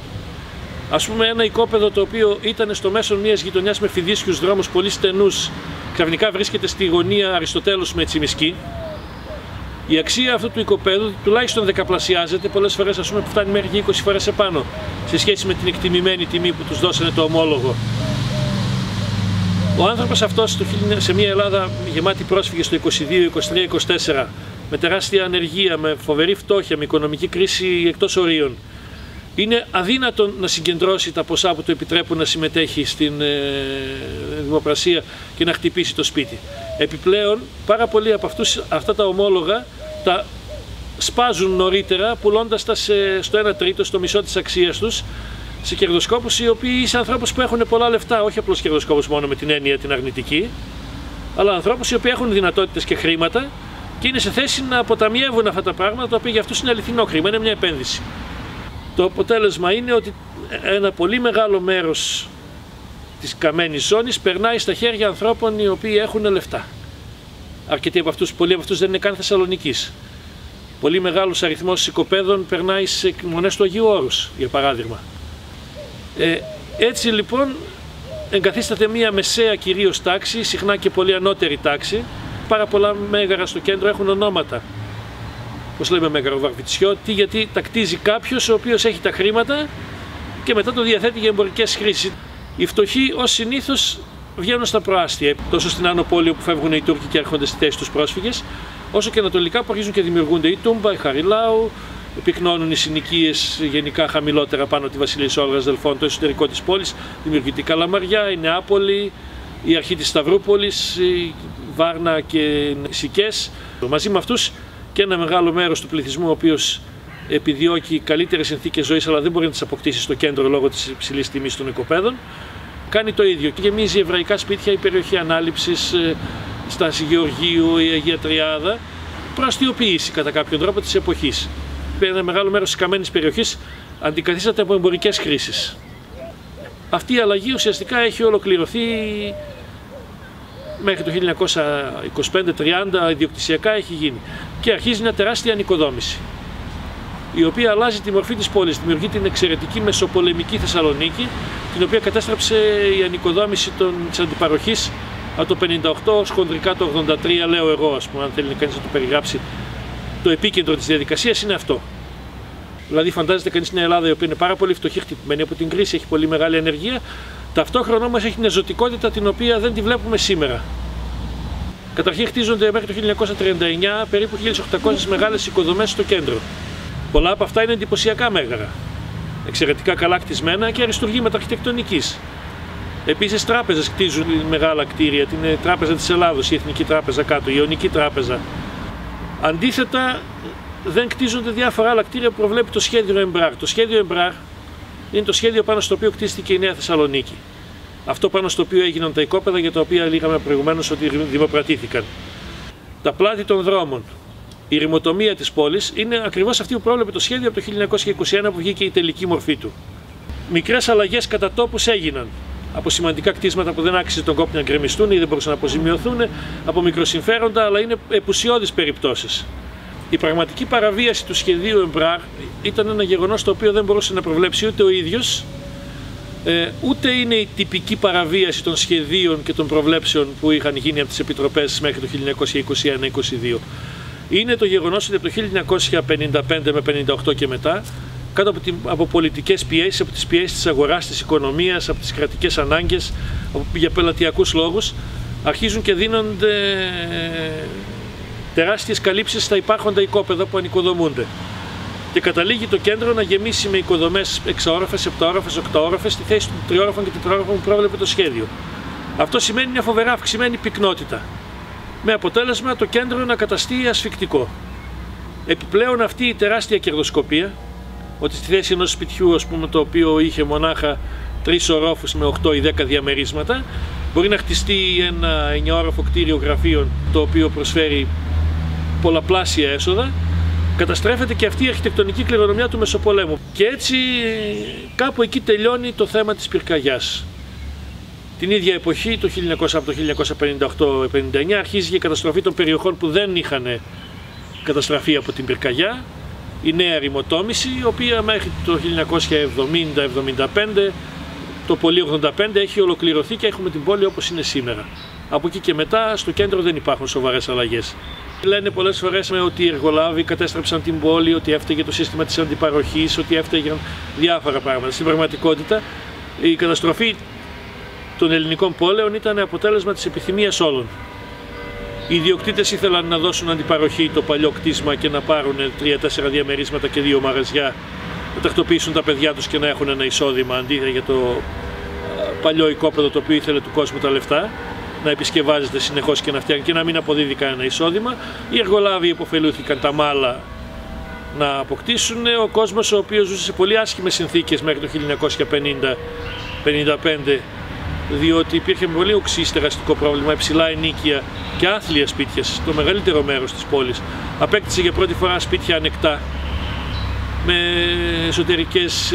Ας πούμε, ένα οικόπεδο το οποίο ήταν στο μέσο μιας γειτονιάς με φιδίσιους δρόμους πολύ στενούς, ξαφνικά βρίσκεται στη γωνία Αριστοτέλους με Τσιμισκή. Η αξία αυτού του οικοπαίδου τουλάχιστον δεκαπλασιάζεται, πολλές φορές ας πούμε φτάνει μέχρι και 20 φορές επάνω σε σχέση με την εκτιμημένη τιμή που τους δώσανε το ομόλογο. Ο άνθρωπος αυτός σε μια Ελλάδα γεμάτη πρόσφυγες το 22, 23, 24, με τεράστια ανεργία, με φοβερή φτώχεια, με οικονομική κρίση εκτός ορίων, είναι αδύνατον να συγκεντρώσει τα ποσά που του επιτρέπουν να συμμετέχει στην δημοπρασία και να χτυπήσει το σπίτι. Επιπλέον, πάρα πολλοί από αυτά τα ομόλογα τα σπάζουν νωρίτερα, πουλώντας τα στο 1 τρίτο, στο μισό της αξίας τους, σε κερδοσκόπους οι οποίοι σε ανθρώπους που έχουν πολλά λεφτά, όχι απλώς κερδοσκόπους μόνο με την έννοια την αρνητική, αλλά ανθρώπους οι οποίοι έχουν δυνατότητες και χρήματα και είναι σε θέση να αποταμιεύουν αυτά τα πράγματα, τα οποία για αυτούς είναι αληθινό χρήμα, είναι μια επένδυση. Το αποτέλεσμα είναι ότι ένα πολύ μεγάλο μέρος της καμένης ζώνης περνάει στα χέρια ανθρώπων οι οποίοι έχουν λεφτά. Πολλοί από αυτούς δεν είναι καν Θεσσαλονικής. Πολύ μεγάλος αριθμός οικοπαίδων περνάει σε μονές του Αγίου Όρους, για παράδειγμα. Έτσι λοιπόν εγκαθίσταται μια μεσαία κυρίως τάξη, συχνά και πολύ ανώτερη τάξη. Πάρα πολλά μέγαρα στο κέντρο έχουν ονόματα. Πώς λέμε μέγαρο Βαρβιτσιώτη, γιατί τα κτίζει κάποιος ο οποίος έχει τα χρήματα και μετά το διαθέτει για εμπορικές χρήσεις. Οι φτωχοί ως συνήθως βγαίνουν στα προάστια, τόσο στην Άνω Πόλη όπου φεύγουν οι Τούρκοι και έρχονται στη θέση τους πρόσφυγες, όσο και ανατολικά που αρχίζουν και δημιουργούνται η Τούμπα, η Χαριλάου, πυκνώνουν οι συνοικίες γενικά χαμηλότερα πάνω τη Βασιλής Όλγας Δελφών, το εσωτερικό της πόλης, δημιουργείται η Καλαμαριά, η Νεάπολη, η αρχή της Σταυρούπολης, η Βάρνα και οι Σικές. Μαζί με αυτούς και ένα μεγάλο μέρος του πληθυσμού, ο οποίος επιδιώκει καλύτερες συνθήκες ζωής, αλλά δεν μπορεί να τις αποκτήσει στο κέντρο λόγω της υψηλής τιμής των οικοπαίδων, κάνει το ίδιο και γεμίζει εβραϊκά σπίτια η περιοχή Ανάληψης, Στάση Γεωργίου, η Αγία Τριάδα, προαστιοποίηση κατά κάποιον τρόπο της εποχής. Ένα μεγάλο μέρος της καμένης περιοχής αντικαθίσταται από εμπορικές χρήσεις. Αυτή η αλλαγή ουσιαστικά έχει ολοκληρωθεί μέχρι το 1925-30, ιδιοκτησιακά έχει γίνει και αρχίζει μια τεράστια ανοικοδόμηση, η οποία αλλάζει τη μορφή της πόλης, δημιουργεί την εξαιρετική μεσοπολεμική Θεσσαλονίκη, την οποία κατέστρεψε η ανοικοδόμηση της αντιπαροχής από το 58 ως χοντρικά το 83, λέω εγώ, ας πούμε, αν θέλει κανείς να το περιγράψει. Το επίκεντρο της διαδικασίας είναι αυτό. Δηλαδή, φαντάζεται κανείς μια Ελλάδα η οποία είναι πάρα πολύ φτωχή, χτυπημένη από την κρίση, έχει πολύ μεγάλη ανεργία, ταυτόχρονα όμως έχει μια ζωτικότητα την οποία δεν τη βλέπουμε σήμερα. Καταρχήν χτίζονται μέχρι το 1939 περίπου 1.800 μεγάλες οικοδομές στο κέντρο. Πολλά από αυτά είναι εντυπωσιακά μέγαρα, εξαιρετικά καλά κτισμένα και αριστουργήματα αρχιτεκτονικής. Επίσης, τράπεζες κτίζουν μεγάλα κτίρια, την Τράπεζα της Ελλάδος, η Εθνική Τράπεζα κάτω, η Ιωνική Τράπεζα. Αντίθετα, δεν κτίζονται διάφορα άλλα κτίρια που προβλέπει το σχέδιο Εμπράρ. Το σχέδιο Εμπράρ είναι το σχέδιο πάνω στο οποίο κτίστηκε η Νέα Θεσσαλονίκη. Αυτό πάνω στο οποίο έγιναν τα οικόπεδα για τα οποία λέγαμε προηγουμένως ότι δημοπρατήθηκαν. Τα πλάτη των δρόμων, η ρημοτομία της πόλης είναι ακριβώς αυτή που πρόβλεπε το σχέδιο από το 1921 που βγήκε η τελική μορφή του. Μικρές αλλαγές κατά τόπους έγιναν. Από σημαντικά κτίσματα που δεν άξιζε τον κόπο να γκρεμιστούν ή δεν μπορούσαν να αποζημιωθούν, από μικροσυμφέροντα, αλλά είναι επουσιώδεις περιπτώσεις. Η πραγματική παραβίαση του σχεδίου Εμπράρ ήταν ένα γεγονός το οποίο δεν μπορούσε να προβλέψει ούτε ο ίδιος, ούτε είναι η τυπική παραβίαση των σχεδίων και των προβλέψεων που είχαν γίνει από τις επιτροπές μέχρι το 1921-22. Είναι το γεγονός ότι από το 1955 με 58 και μετά κάτω από πολιτικές πιέσεις, από τις πιέσεις της αγοράς, της οικονομίας, από τις κρατικές ανάγκες, για πελατειακούς λόγους, αρχίζουν και δίνονται τεράστιες καλύψεις στα υπάρχοντα οικόπεδα που ανοικοδομούνται. Και καταλήγει το κέντρο να γεμίσει με οικοδομές 6όροφες, 7όροφες, 8όροφες στη θέση των 3όροφων και 4όροφων που πρόβλεπε το σχέδιο. Αυτό σημαίνει μια φοβερά αυξημένη πυκνότητα, με αποτέλεσμα το κέντρο να καταστεί ασφυκτικό. Επιπλέον αυτή η τεράστια κερδοσκοπία, ότι στη θέση ενός σπιτιού, ας πούμε, το οποίο είχε μονάχα 3 ορόφους με 8 ή 10 διαμερίσματα, μπορεί να χτιστεί ένα 9όροφο κτίριο γραφείων, το οποίο προσφέρει πολλαπλάσια έσοδα. Καταστρέφεται και αυτή η αρχιτεκτονική κληρονομιά του Μεσοπολέμου. Και έτσι κάπου εκεί τελειώνει το θέμα της πυρκαγιάς. Την ίδια εποχή, από το 1958-59, αρχίζει η καταστροφή των περιοχών που δεν είχαν καταστραφεί από την πυρκαγιά. Η νέα ρημοτόμηση, η οποία μέχρι το 1970-75, το πολύ 85, έχει ολοκληρωθεί και έχουμε την πόλη όπως είναι σήμερα. Από εκεί και μετά στο κέντρο δεν υπάρχουν σοβαρές αλλαγές. Λένε πολλές φορές ότι οι εργολάβοι κατέστρεψαν την πόλη, ότι έφταιγε το σύστημα της αντιπαροχής, ότι έφταιγαν διάφορα πράγματα. Στην πραγματικότητα, η καταστροφή των ελληνικών πόλεων ήταν αποτέλεσμα της επιθυμίας όλων. Οι ιδιοκτήτες ήθελαν να δώσουν αντιπαροχή το παλιό κτίσμα και να πάρουν 3-4 διαμερίσματα και 2 μαγαζιά, να τακτοποιήσουν τα παιδιά τους και να έχουν ένα εισόδημα, αντί για το παλιό οικόπεδο το οποίο ήθελε του κόσμου τα λεφτά, να επισκευάζεται συνεχώς και να φτιάχνει και να μην αποδίδει κανένα εισόδημα. Οι εργολάβοι υποφελούθηκαν τα μάλα να αποκτήσουν. Ο κόσμος, ο οποίος ζούσε σε πολύ άσχημες συνθήκες μέχρι το 1950-55, διότι υπήρχε πολύ οξύ στεγαστικό πρόβλημα, υψηλά ενοίκια και άθλια σπίτια στο μεγαλύτερο μέρος της πόλης. Απέκτησε για πρώτη φορά σπίτια ανεκτά, με εσωτερικές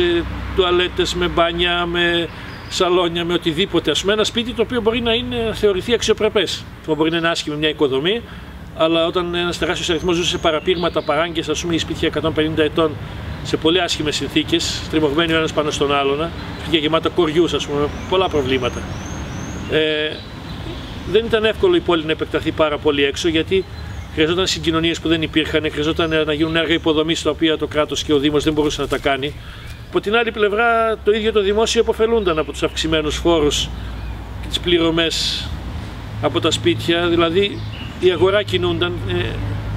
τουαλέτες, με μπάνια, με σαλόνια, με οτιδήποτε. Ας πούμε, ένα σπίτι το οποίο μπορεί να θεωρηθεί αξιοπρεπές. Μπορεί να είναι άσχημη μια οικοδομή, αλλά όταν ένας τεράστιος αριθμός ζούσε σε παραπήγματα, παράγκες, ας πούμε, οι σπίτια 150 ετών σε πολύ άσχημες συνθήκες, στριμωγμένοι ο ένας πάνω στον άλλον, σπίτια γεμάτα κοριούς, ας πούμε, πολλά προβλήματα. Δεν ήταν εύκολο η πόλη να επεκταθεί πάρα πολύ έξω, γιατί χρειαζόταν συγκοινωνίες που δεν υπήρχαν, χρειαζόταν να γίνουν έργα υποδομής τα οποία το κράτος και ο Δήμος δεν μπορούσαν να τα κάνει. Από την άλλη πλευρά, το ίδιο το δημόσιο υποφελούνταν από τους αυξημένους φόρους και τις πληρωμές από τα σπίτια, δηλαδή η αγορά κινούνταν,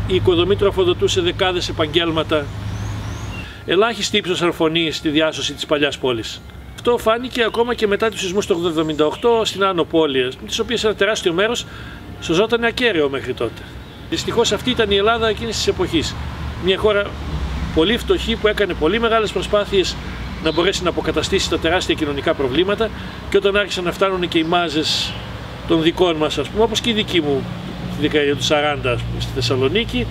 η οικοδομή τροφοδοτούσε δεκάδες επαγγέλματα. Ελάχιστη ύψος αρφωνεί στη διάσωση της παλιάς πόλης. Αυτό φάνηκε ακόμα και μετά τους σεισμούς του 1978 στην Άνω Πόλη, της οποίας ένα τεράστιο μέρος σωζόταν ακέραιο μέχρι τότε. Δυστυχώς αυτή ήταν η Ελλάδα εκείνης της εποχής. Μια χώρα πολύ φτωχή που έκανε πολύ μεγάλες προσπάθειες να μπορέσει να αποκαταστήσει τα τεράστια κοινωνικά προβλήματα, και όταν άρχισαν να φτάνουν και οι μάζες των δικών μας, ας πούμε, όπως και η δική μου τη δεκαετία του 40 στη Θεσσαλονίκη,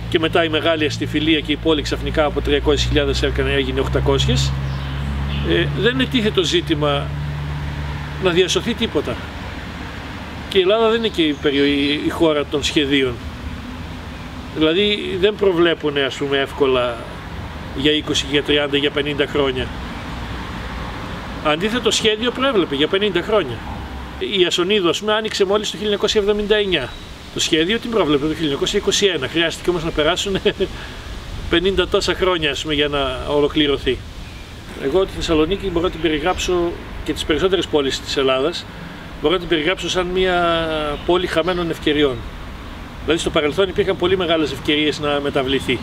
και μετά η μεγάλη αστιφιλία και η πόλη ξαφνικά από 300.000 έγινε 800, δεν ετίθεται το ζήτημα να διασωθεί τίποτα. Και η Ελλάδα δεν είναι και η χώρα των σχεδίων. Δηλαδή δεν προβλέπουν, ας πούμε, εύκολα για 20, για 30, για 50 χρόνια. Αντίθετα, το σχέδιο προέβλεπε για 50 χρόνια. Η Ιασονίδου, ας πούμε, άνοιξε μόλις το 1979. Το σχέδιο την πρόβλεπε το 1921. Χρειάστηκε όμως να περάσουν 50 τόσα χρόνια, ας πούμε, για να ολοκληρωθεί. Εγώ τη Θεσσαλονίκη μπορώ να την περιγράψω, και τις περισσότερες πόλεις της Ελλάδας, μπορώ να την περιγράψω σαν μια πόλη χαμένων ευκαιριών. Δηλαδή στο παρελθόν υπήρχαν πολύ μεγάλες ευκαιρίες να μεταβληθεί.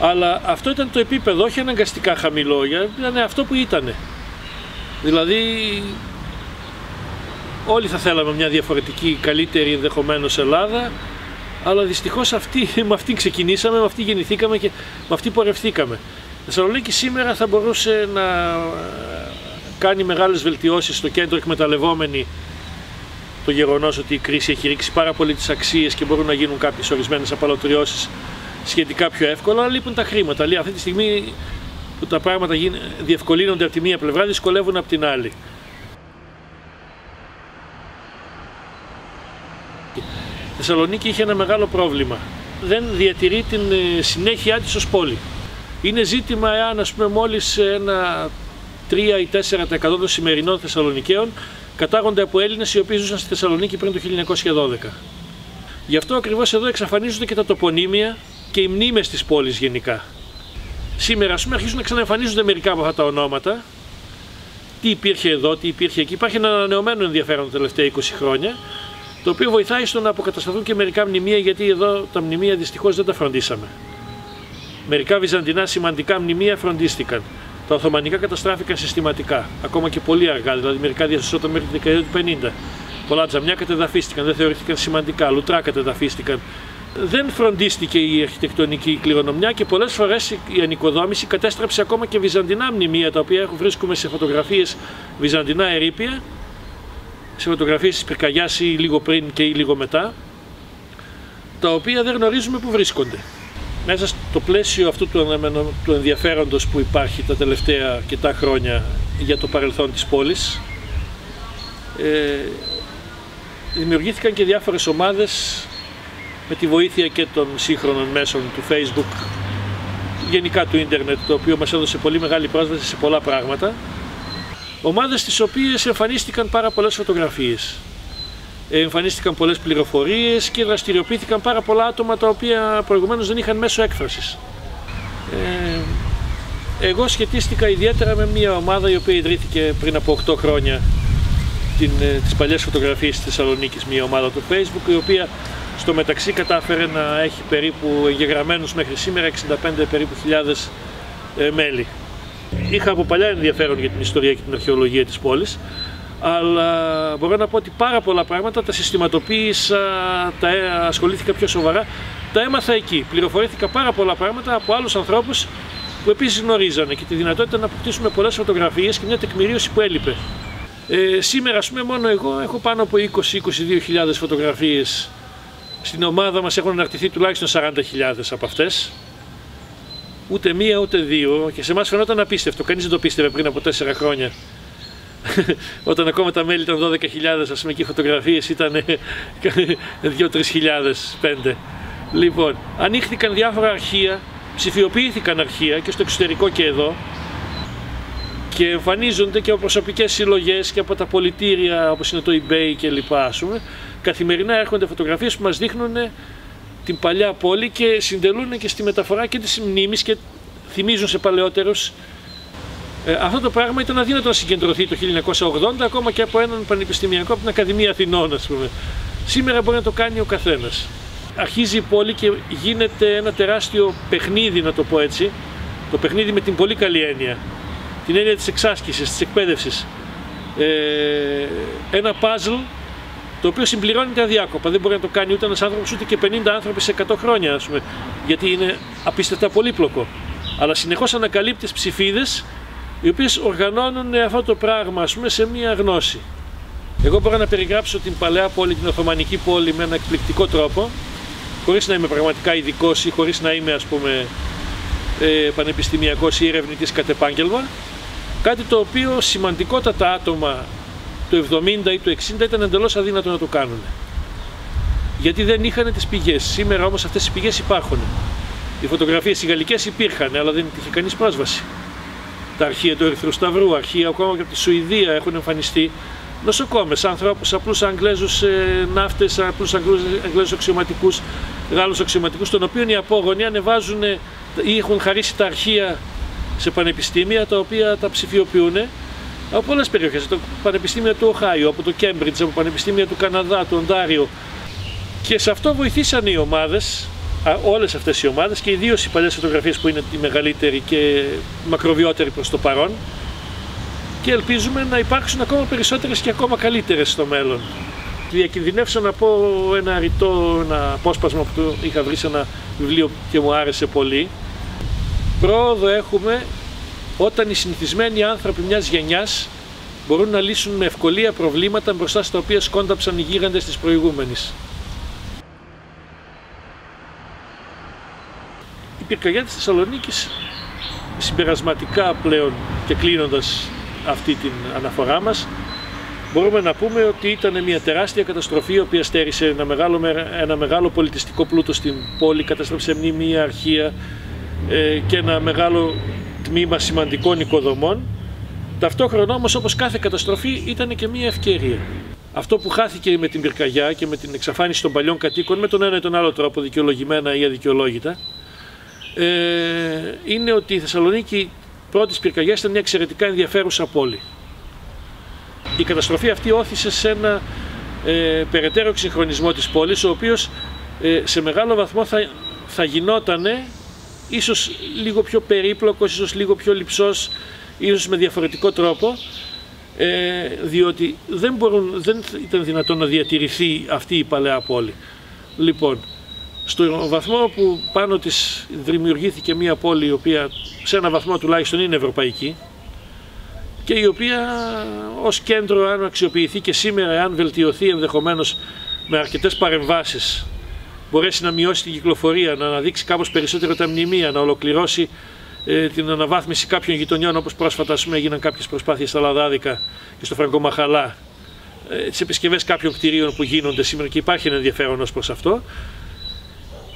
Αλλά αυτό ήταν το επίπεδο, όχι αναγκαστικά χαμηλό, ήταν αυτό που ήταν. Δηλαδή όλοι θα θέλαμε μια διαφορετική, καλύτερη ενδεχομένως Ελλάδα, αλλά δυστυχώς με αυτή ξεκινήσαμε, με αυτή γεννηθήκαμε και με αυτή πορευθήκαμε. Η Θεσσαλονίκη σήμερα θα μπορούσε να κάνει μεγάλες βελτιώσεις στο κέντρο, εκμεταλλευόμενη το γεγονός ότι η κρίση έχει ρίξει πάρα πολύ τις αξίες και μπορούν να γίνουν κάποιες ορισμένες απαλωτριώσεις σχετικά πιο εύκολα, αλλά λείπουν τα χρήματα. Αυτή τη στιγμή που τα πράγματα διευκολύνονται από τη μία πλευρά, δυσκολεύουν από την άλλη. Η Θεσσαλονίκη είχε ένα μεγάλο πρόβλημα. Δεν διατηρεί την συνέχειά της ως πόλη. Είναι ζήτημα εάν, ας πούμε, μόλις ένα 3 ή 4% των σημερινών Θεσσαλονικαίων κατάγονται από Έλληνες οι οποίοι ζούσαν στη Θεσσαλονίκη πριν το 1912. Γι' αυτό ακριβώς εδώ εξαφανίζονται και τα τοπονύμια και οι μνήμες της πόλης γενικά. Σήμερα, ας πούμε, αρχίζουν να ξαναεμφανίζονται μερικά από αυτά τα ονόματα. Τι υπήρχε εδώ, τι υπήρχε εκεί. Υπάρχει ένα ανανεωμένο ενδιαφέρον τα τελευταία 20 χρόνια, το οποίο βοηθάει στο να αποκατασταθούν και μερικά μνημεία, γιατί εδώ τα μνημεία δυστυχώς δεν τα φροντίσαμε. Μερικά βυζαντινά σημαντικά μνημεία φροντίστηκαν. Τα Οθωμανικά καταστράφηκαν συστηματικά, ακόμα και πολύ αργά, δηλαδή μερικά διασωσόταν μέχρι τη δεκαετία του 50. Πολλά τζαμιά κατεδαφίστηκαν, δεν θεωρήθηκαν σημαντικά, λουτρά κατεδαφίστηκαν. Δεν φροντίστηκε η αρχιτεκτονική κληρονομιά και πολλές φορές η ανοικοδόμηση κατέστρεψε ακόμα και βυζαντινά μνημεία, τα οποία βρίσκουμε σε φωτογραφίες βυζαντινά ερείπια, σε φωτογραφίες της πυρκαγιάς ή λίγο πριν και ή λίγο μετά, τα οποία δεν γνωρίζουμε που βρίσκονται. Μέσα στο πλαίσιο αυτού του ενδιαφέροντος που υπάρχει τα τελευταία αρκετά χρόνια για το παρελθόν της πόλης, δημιουργήθηκαν και διάφορες ομάδες με τη βοήθεια και των σύγχρονων μέσων του Facebook, γενικά του ίντερνετ, το οποίο μας έδωσε πολύ μεγάλη πρόσβαση σε πολλά πράγματα. Ομάδες στις οποίες εμφανίστηκαν πάρα πολλές φωτογραφίες, εμφανίστηκαν πολλές πληροφορίες και δραστηριοποιήθηκαν πάρα πολλά άτομα τα οποία προηγουμένως δεν είχαν μέσο έκφρασης. Εγώ σχετίστηκα ιδιαίτερα με μια ομάδα η οποία ιδρύθηκε πριν από 8 χρόνια, τις παλιές φωτογραφίες της Θεσσαλονίκης, μια ομάδα του Facebook, η οποία στο μεταξύ κατάφερε να έχει περίπου εγγεγραμμένους μέχρι σήμερα 65 περίπου χιλιάδες μέλη. Είχα από παλιά ενδιαφέρον για την ιστορία και την αρχαιολογία της πόλης, αλλά μπορώ να πω ότι πάρα πολλά πράγματα τα συστηματοποίησα, ασχολήθηκα πιο σοβαρά, τα έμαθα εκεί. Πληροφορήθηκα πάρα πολλά πράγματα από άλλους ανθρώπους που επίσης γνωρίζανε και τη δυνατότητα να αποκτήσουμε πολλές φωτογραφίες και μια τεκμηρίωση που έλειπε. Σήμερα, ας πούμε, μόνο εγώ έχω πάνω από 20-22 φωτογραφίες. Στην ομάδα μας έχουν αναρτηθεί τουλάχιστον 40.000 από αυτές. Ούτε μία ούτε δύο, και σε εμάς φαινόταν απίστευτο. Κανείς δεν το πίστευε πριν από 4 χρόνια. Όταν ακόμα τα μέλη ήταν 12.000, ας πούμε, και οι φωτογραφίες ήταν 2-3.000, 5. Λοιπόν, ανοίχθηκαν διάφορα αρχεία, ψηφιοποιήθηκαν αρχεία και στο εξωτερικό και εδώ, και εμφανίζονται και από προσωπικές συλλογές και από τα πολιτήρια όπως είναι το eBay και λοιπά, ας πούμε. Καθημερινά έρχονται φωτογραφίες που μας δείχνουν την παλιά πόλη και συντελούν και στη μεταφορά και της μνήμης και θυμίζουν σε παλαιότερους. Αυτό το πράγμα ήταν αδύνατο να συγκεντρωθεί το 1980 ακόμα και από έναν πανεπιστημιακό, από την Ακαδημία Αθηνών, ας πούμε. Σήμερα μπορεί να το κάνει ο καθένας. Αρχίζει η πόλη και γίνεται ένα τεράστιο παιχνίδι, να το πω έτσι. Το παιχνίδι με την πολύ καλή έννοια. Την έννοια της εξάσκησης, της εκπαίδευσης. Ένα puzzle το οποίο συμπληρώνεται αδιάκοπα. Δεν μπορεί να το κάνει ούτε ένας άνθρωπος ούτε και 50 άνθρωποι σε 100 χρόνια, ας πούμε, γιατί είναι απίστευτα πολύπλοκο. Αλλά συνεχώς ανακαλύπτεις ψηφίδες οι οποίες οργανώνουν αυτό το πράγμα, ας πούμε, σε μία γνώση. Εγώ μπορώ να περιγράψω την παλαιά πόλη, την Οθωμανική πόλη, με ένα εκπληκτικό τρόπο, χωρίς να είμαι πραγματικά ειδικός ή χωρίς να είμαι, ας πούμε, πανεπιστημιακός ή ερευνητής κατ' επάγγελμα. Κάτι το οποίο σημαντικότατα άτομα του 70 ή του 60 ήταν εντελώς αδύνατο να το κάνουν. Γιατί δεν είχαν τις πηγές. Σήμερα όμως αυτές οι πηγές υπάρχουν. Οι φωτογραφίες οι γαλλικές υπήρχαν, αλλά δεν είχε κανείς πρόσβαση. Τα αρχεία του Ερυθρού Σταυρού, αρχεία ακόμα και από τη Σουηδία έχουν εμφανιστεί νοσοκόμες, ανθρώπους, απλούς Αγγλέζους ναύτες, απλούς Αγγλέζους αξιωματικούς, Γάλλους αξιωματικούς, των οποίων οι απόγονοι ανεβάζουν ή έχουν χαρίσει τα αρχεία σε πανεπιστήμια, τα οποία τα ψηφιοποιούν από πολλές περιοχές, από το Πανεπιστήμιο του Οχάιο, από το Κέμπριτζ, από πανεπιστήμια του Καναδά, του Οντάριο. Και σε αυτό βοηθήσαν οι ομάδες, όλες αυτές οι ομάδες, και ιδίως οι παλιές φωτογραφίες που είναι η μεγαλύτερη και μακροβιότερη προς το παρόν, και ελπίζουμε να υπάρξουν ακόμα περισσότερες και ακόμα καλύτερες στο μέλλον. Διακινδυνεύσα να πω ένα ρητό, ένα απόσπασμα που είχα βρει σε ένα βιβλίο και μου άρεσε πολύ. Πρόοδο έχουμε όταν οι συνηθισμένοι άνθρωποι μιας γενιάς μπορούν να λύσουν με ευκολία προβλήματα μπροστά στα οποία σκόνταψαν οι γίγαντες της προηγούμενης. Η πυρκαγιά της Θεσσαλονίκης, συμπερασματικά πλέον και κλείνοντας αυτή την αναφορά μας, μπορούμε να πούμε ότι ήταν μια τεράστια καταστροφή, η οποία στέρισε ένα μεγάλο πολιτιστικό πλούτο στην πόλη, καταστρέψε μνημεία, αρχεία και ένα μεγάλο τμήμα σημαντικών οικοδομών. Ταυτόχρονα όμως, όπως κάθε καταστροφή, ήταν και μια ευκαιρία. Αυτό που χάθηκε με την πυρκαγιά και με την εξαφάνιση των παλιών κατοίκων, με τον ένα ή τον άλλο τρόπο, δικαιολογημένα ή αδικαιολόγητα, είναι ότι η Θεσσαλονίκη πρώτης πυρκαγιάς ήταν μια εξαιρετικά ενδιαφέρουσα πόλη. Η καταστροφή αυτή όθησε σε ένα περαιτέρω εξυγχρονισμό της πόλης, ο οποίος σε μεγάλο βαθμό θα γινότανε ίσως λίγο πιο περίπλοκος, ίσως λίγο πιο λειψός, ίσως με διαφορετικό τρόπο, διότι δεν ήταν δυνατόν να διατηρηθεί αυτή η παλαιά πόλη. Λοιπόν, στο βαθμό που πάνω της δημιουργήθηκε μια πόλη η οποία σε ένα βαθμό τουλάχιστον είναι ευρωπαϊκή και η οποία ως κέντρο, αν αξιοποιηθεί και σήμερα, αν βελτιωθεί ενδεχομένως με αρκετές παρεμβάσεις, μπορέσει να μειώσει την κυκλοφορία, να αναδείξει κάπως περισσότερο τα μνημεία, να ολοκληρώσει την αναβάθμιση κάποιων γειτονιών, όπως πρόσφατα έγιναν κάποιες προσπάθειες στα Λαδάδικα και στο Φραγκομαχαλά, τις επισκευές κάποιων κτηρίων που γίνονται σήμερα και υπάρχει ένα ενδιαφέρον ως προς αυτό,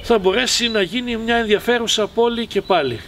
θα μπορέσει να γίνει μια ενδιαφέρουσα πόλη και πάλι.